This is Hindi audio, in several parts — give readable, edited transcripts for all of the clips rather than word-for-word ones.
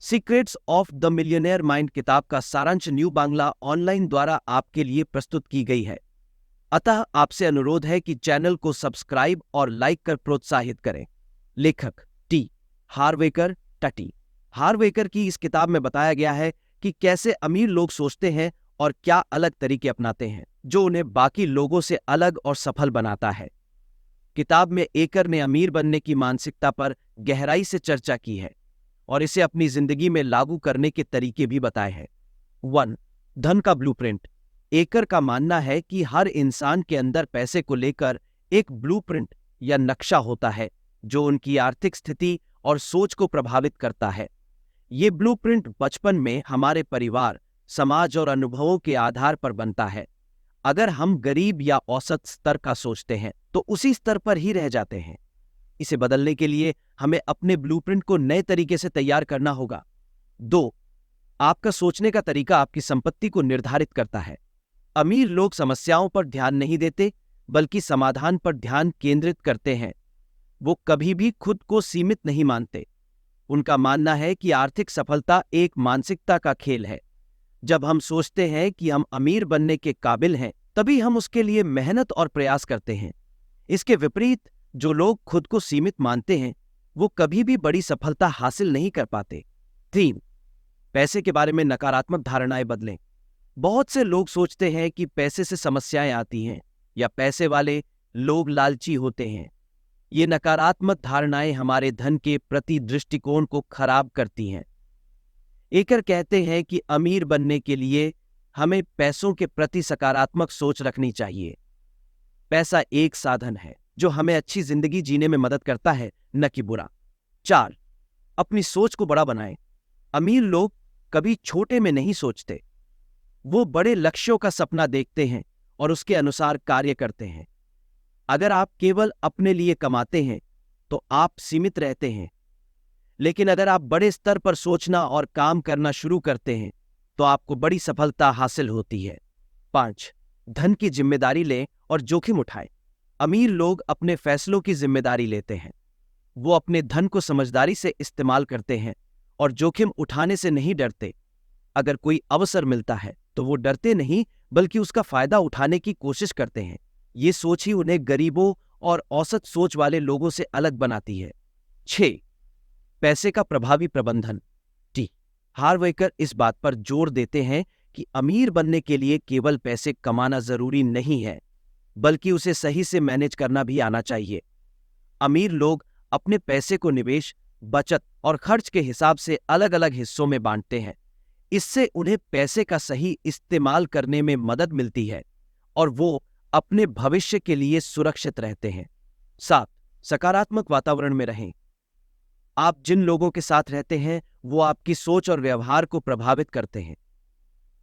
Secrets of the millionaire mind किताब का सारांश न्यू बांग्ला ऑनलाइन द्वारा आपके लिए प्रस्तुत की गई है। अतः आपसे अनुरोध है कि चैनल को सब्सक्राइब और लाइक कर प्रोत्साहित करें। लेखक टी हार्वेकर टटी हार्वेकर की इस किताब में बताया गया है कि कैसे अमीर लोग सोचते हैं और क्या अलग तरीके अपनाते हैं जो उन्हें बाकी लोगों से अलग और सफल बनाता है। किताब में एकर ने अमीर बनने की मानसिकता पर गहराई से चर्चा की है और इसे अपनी जिंदगी में लागू करने के तरीके भी बताए हैं। 1. धन का ब्लूप्रिंट। एकर का मानना है कि हर इंसान के अंदर पैसे को लेकर एक ब्लूप्रिंट या नक्शा होता है जो उनकी आर्थिक स्थिति और सोच को प्रभावित करता है। ये ब्लूप्रिंट बचपन में हमारे परिवार, समाज और अनुभवों के आधार पर बनता है। अगर हम गरीब या औसत स्तर का सोचते हैं तो उसी स्तर पर ही रह जाते हैं। इसे बदलने के लिए हमें अपने ब्लूप्रिंट को नए तरीके से तैयार करना होगा। 2. आपका सोचने का तरीका आपकी संपत्ति को निर्धारित करता है। अमीर लोग समस्याओं पर ध्यान नहीं देते बल्कि समाधान पर ध्यान केंद्रित करते हैं। वो कभी भी खुद को सीमित नहीं मानते। उनका मानना है कि आर्थिक सफलता एक मानसिकता का खेल है। जब हम सोचते हैं कि हम अमीर बनने के काबिल हैं, तभी हम उसके लिए मेहनत और प्रयास करते हैं। इसके विपरीत जो लोग खुद को सीमित मानते हैं वो कभी भी बड़ी सफलता हासिल नहीं कर पाते। 3. पैसे के बारे में नकारात्मक धारणाएं बदलें। बहुत से लोग सोचते हैं कि पैसे से समस्याएं आती हैं या पैसे वाले लोग लालची होते हैं। ये नकारात्मक धारणाएं हमारे धन के प्रति दृष्टिकोण को खराब करती हैं। एकर कहते हैं कि अमीर बनने के लिए हमें पैसों के प्रति सकारात्मक सोच रखनी चाहिए। पैसा एक साधन है जो हमें अच्छी जिंदगी जीने में मदद करता है, न कि बुरा। 4. अपनी सोच को बड़ा बनाएं। अमीर लोग कभी छोटे में नहीं सोचते। वो बड़े लक्ष्यों का सपना देखते हैं और उसके अनुसार कार्य करते हैं। अगर आप केवल अपने लिए कमाते हैं तो आप सीमित रहते हैं, लेकिन अगर आप बड़े स्तर पर सोचना और काम करना शुरू करते हैं तो आपको बड़ी सफलता हासिल होती है। 5. धन की जिम्मेदारी लें और जोखिम उठाएं। अमीर लोग अपने फैसलों की जिम्मेदारी लेते हैं। वो अपने धन को समझदारी से इस्तेमाल करते हैं और जोखिम उठाने से नहीं डरते। अगर कोई अवसर मिलता है तो वो डरते नहीं बल्कि उसका फायदा उठाने की कोशिश करते हैं। ये सोच ही उन्हें गरीबों और औसत सोच वाले लोगों से अलग बनाती है। 6. पैसे का प्रभावी प्रबंधन। टी हार्वेकर इस बात पर जोर देते हैं कि अमीर बनने के लिए केवल पैसे कमाना जरूरी नहीं है बल्कि उसे सही से मैनेज करना भी आना चाहिए। अमीर लोग अपने पैसे को निवेश, बचत और खर्च के हिसाब से अलग अलग हिस्सों में बांटते हैं। इससे उन्हें पैसे का सही इस्तेमाल करने में मदद मिलती है और वो अपने भविष्य के लिए सुरक्षित रहते हैं। 7. सकारात्मक वातावरण में रहें। आप जिन लोगों के साथ रहते हैं वो आपकी सोच और व्यवहार को प्रभावित करते हैं।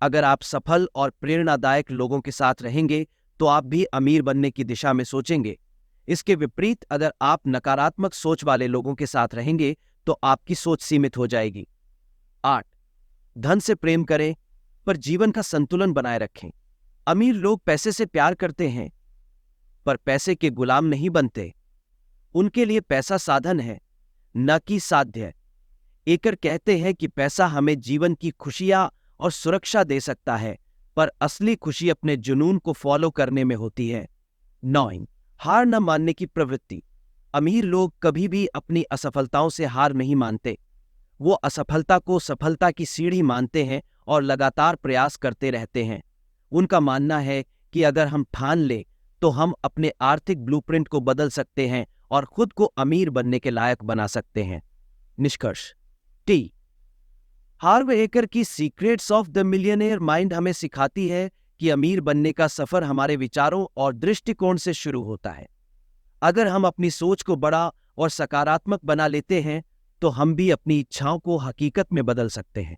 अगर आप सफल और प्रेरणादायक लोगों के साथ रहेंगे तो आप भी अमीर बनने की दिशा में सोचेंगे। इसके विपरीत अगर आप नकारात्मक सोच वाले लोगों के साथ रहेंगे तो आपकी सोच सीमित हो जाएगी। 8. धन से प्रेम करें पर जीवन का संतुलन बनाए रखें। अमीर लोग पैसे से प्यार करते हैं पर पैसे के गुलाम नहीं बनते। उनके लिए पैसा साधन है, न कि साध्य। एकर कहते हैं कि पैसा हमें जीवन की खुशियां और सुरक्षा दे सकता है पर असली खुशी अपने जुनून को फॉलो करने में होती है। 9. हार न मानने की प्रवृत्ति। अमीर लोग कभी भी अपनी असफलताओं से हार नहीं मानते। वो असफलता को सफलता की सीढ़ी मानते हैं और लगातार प्रयास करते रहते हैं। उनका मानना है कि अगर हम ठान लें तो हम अपने आर्थिक ब्लूप्रिंट को बदल सकते हैं और खुद को अमीर बनने के लायक बना सकते हैं। निष्कर्ष। टी हार्वेकर की secrets of the millionaire mind हमें सिखाती है कि अमीर बनने का सफर हमारे विचारों और दृष्टिकोण से शुरू होता है। अगर हम अपनी सोच को बड़ा और सकारात्मक बना लेते हैं तो हम भी अपनी इच्छाओं को हकीकत में बदल सकते हैं।